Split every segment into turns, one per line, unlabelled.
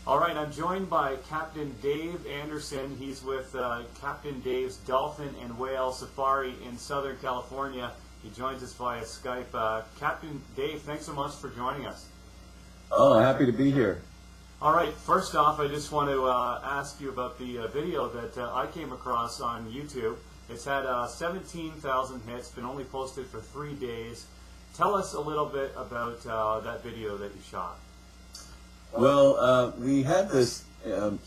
All right, I'm joined by Captain Dave Anderson. He's with Captain Dave's Dolphin and Whale Safari in Southern California. He joins us via Skype. Captain Dave, thanks so much for joining us.
Oh, happy to be here.
All right, first off, I just want to ask you about the video that I came across on YouTube. It's had 17,000 hits, been only posted for 3 days. Tell us a little bit about that video that you shot.
Well, we had this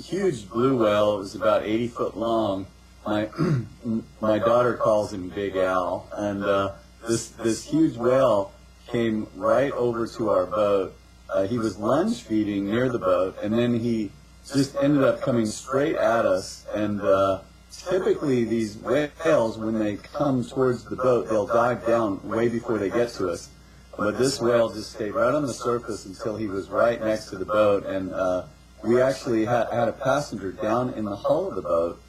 huge blue whale. It was about 80 foot long. My daughter calls him Big Al, and this huge whale came right over to our boat. He was lunge feeding near the boat, and then he just ended up coming straight at us. And typically these whales, when they come towards the boat, they'll dive down way before they get to us. But this whale just stayed right on the surface until he was right next to the boat. And we actually had a passenger down in the hull of the boat.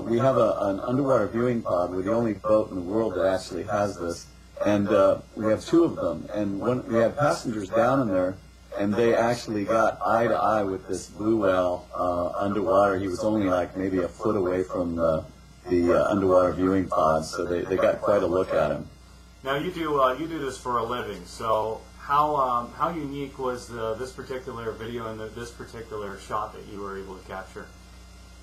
We have an underwater viewing pod. We're the only boat in the world that actually has this. And we have 2 of them. And we had passengers down in there, and they actually got eye to eye with this blue whale underwater. He was only like maybe a foot away from the underwater viewing pod, so they got quite a look at him.
Now you do this for a living, so how unique was this particular video and this particular shot that you were able to capture?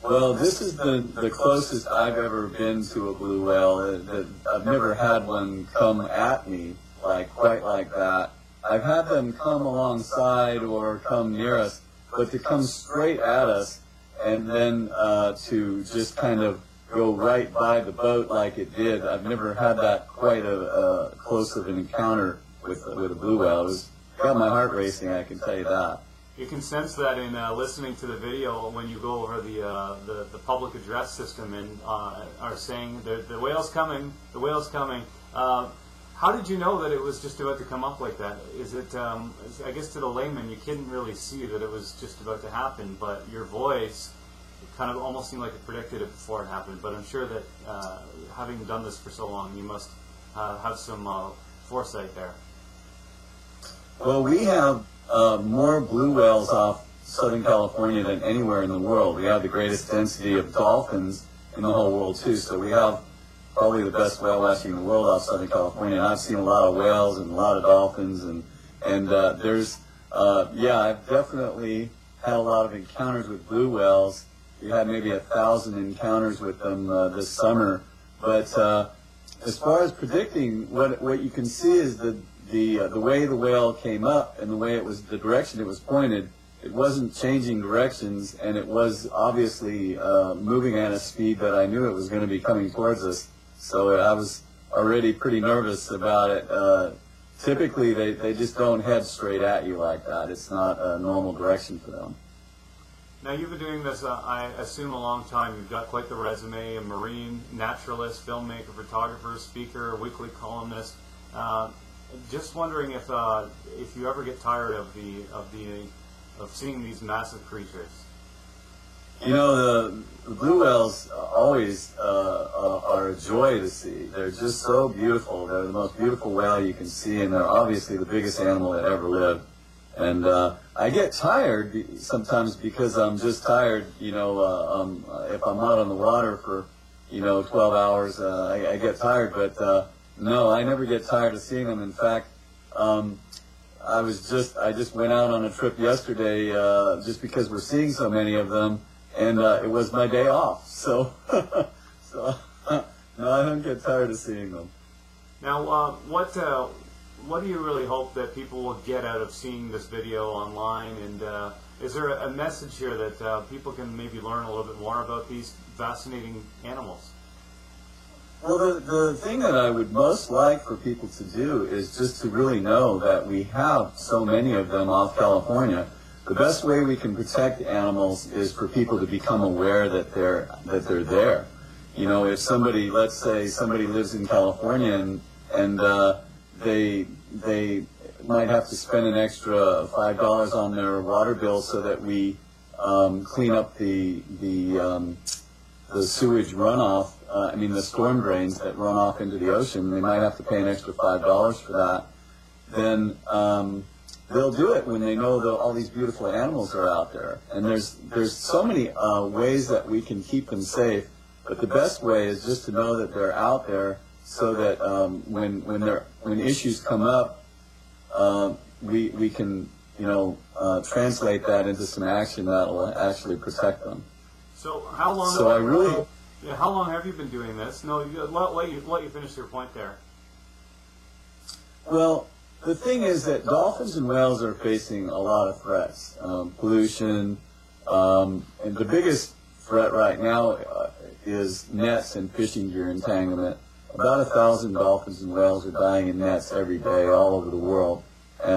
Well, this is the closest I've ever been to a blue whale. I've never had one come at me quite like that. I've had them come alongside or come near us, but to come straight at us and then to just kind of go right by the boat like it did, I've never had that quite a close of an encounter with a blue whale. It got my heart racing, I can tell you that.
You can sense that in listening to the video when you go over the public address system and are saying the whale's coming, the whale's coming. How did you know that it was just about to come up like that? Is it, I guess to the layman, you couldn't really see that it was just about to happen, but your voice kind of almost seemed like it predicted it before it happened. But I'm sure that having done this for so long, you must have some foresight there.
Well, we have more blue whales off Southern California than anywhere in the world. We have the greatest density of dolphins in the whole world, too. So we have probably the best whale watching in the world off Southern California. And I've seen a lot of whales and a lot of dolphins. And there's, I've definitely had a lot of encounters with blue whales. We had maybe 1,000 encounters with them this summer. But as far as predicting, what you can see is the way the whale came up and the direction it was pointed. It wasn't changing directions, and it was obviously moving at a speed that I knew it was going to be coming towards us. So I was already pretty nervous about it. Typically, they just don't head straight at you like that. It's not a normal direction for them.
Now, you've been doing this, I assume, a long time. You've got quite the resume: a marine naturalist, filmmaker, photographer, speaker, weekly columnist. Just wondering if you ever get tired of seeing these massive creatures.
You know, the blue whales always are a joy to see. They're just so beautiful. They're the most beautiful whale you can see, and they're obviously the biggest animal that ever lived. And I get tired sometimes because I'm just tired. You know, if I'm out on the water for 12 hours, I get tired. But no, I never get tired of seeing them. In fact, I just went out on a trip yesterday just because we're seeing so many of them, and it was my day off. So, no, I don't get tired of seeing them.
Now, what do you really hope that people will get out of seeing this video online? And is there a message here that people can maybe learn a little bit more about these fascinating animals?
Well, the thing that I would most like for people to do is just to really know that we have so many of them off California. The best way we can protect animals is for people to become aware that they're there. You know, if somebody, let's say somebody lives in California and they might have to spend an extra $5 on their water bill so that we clean up the sewage runoff. The storm drains that run off into the ocean. They might have to pay an extra $5 for that. Then they'll do it when they know that all these beautiful animals are out there. And there's so many ways that we can keep them safe, but the best way is just to know that they're out there, so that when issues come up, we can translate that into some action that will actually protect them.
So how long?
So
how long have you been doing this? No, let you finish your point there.
Well, the thing is that dolphins and whales are facing a lot of threats. Pollution, and the biggest threat right now is nets and fishing gear entanglement. About 1,000 dolphins and whales are dying in nets every day all over the world,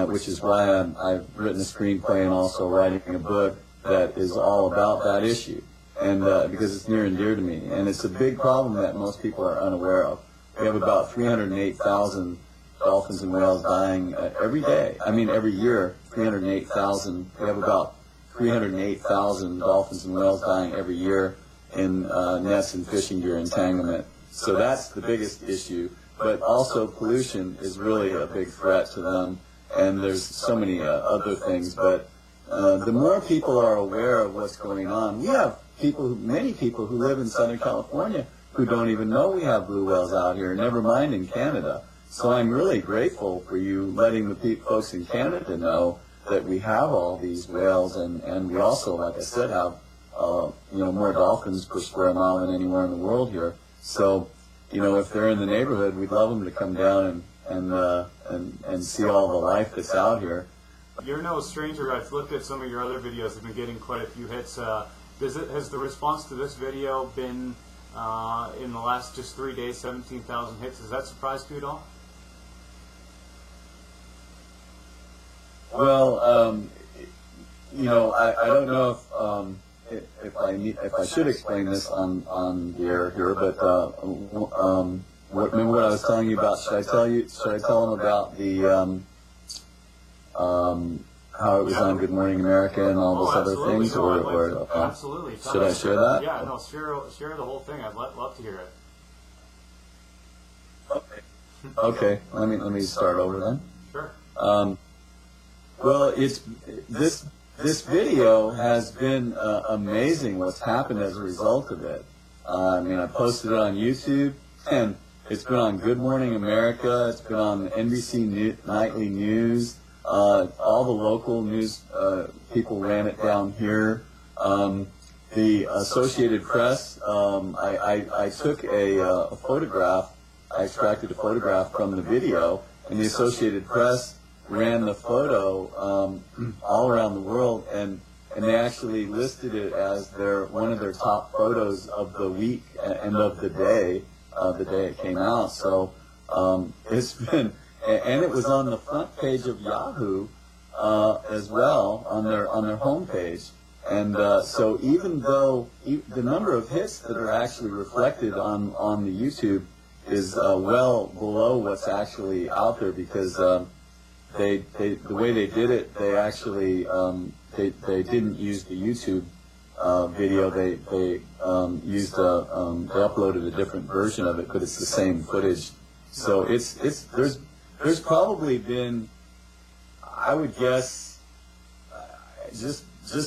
which is why I've written a screenplay and also writing a book that is all about that issue, and because it's near and dear to me. And it's a big problem that most people are unaware of. We have about 308,000 dolphins and whales dying every day. I mean, every year, 308,000. We have about 308,000 dolphins and whales dying every year in nets and fishing gear entanglement. So that's the biggest issue. But also pollution is really a big threat to them. And there's so many other things. But the more people are aware of what's going on, we have many people who live in Southern California who don't even know we have blue whales out here, never mind in Canada. So I'm really grateful for you letting the folks in Canada know that we have all these whales, and we also, like I said, have more dolphins per square mile than anywhere in the world here. So, if they're in the neighborhood, we'd love them to come down and see all the life that's out here.
You're no stranger. I've looked at some of your other videos. Have been getting quite a few hits. Has the response to this video been in the last just 3 days, 17,000 hits? Has that surprised you at all?
Well, I don't know if I should explain this on the air here, but remember what I was telling you about? Should I tell them about the how it was on Good Morning America and all those other things,
absolutely.
Should I share that?
Yeah, no, share the whole thing. I'd love to hear it.
Okay. Let me start over then.
Sure.
Well, this video has been amazing what's happened as a result of it. I posted it on YouTube, and it's been on Good Morning America, it's been on NBC Nightly News, all the local news people ran it down here. The Associated Press, I took a photograph, I extracted a photograph from the video, and the Associated Press ran the photo all around the world, and they actually listed it as one of their top photos of the week and of the day it came out. So it's been, and it was on the front page of Yahoo as well, on their homepage. And so even though the number of hits that are actually reflected on the YouTube is well below what's actually out there, because the way they did it, they actually they didn't use the YouTube video. They uploaded a different version of it, but it's the same footage. So there's probably been, I would guess, just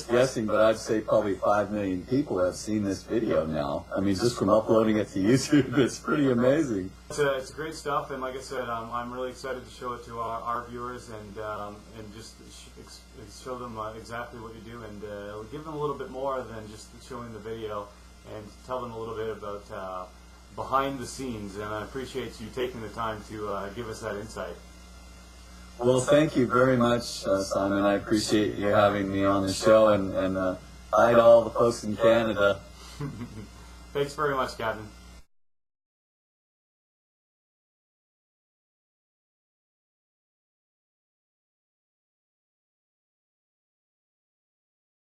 guessing, but I'd say probably 5 million people have seen this video now. Just from uploading it to YouTube, it's pretty amazing.
It's great stuff, and like I said, I'm really excited to show it to our viewers and just show them exactly what you do, and give them a little bit more than just showing the video, and tell them a little bit about behind the scenes. And I appreciate you taking the time to give us that insight.
Well, thank you very much, Simon. I appreciate you having me on the show, and hi to all the folks in Canada.
Thanks very much, Captain.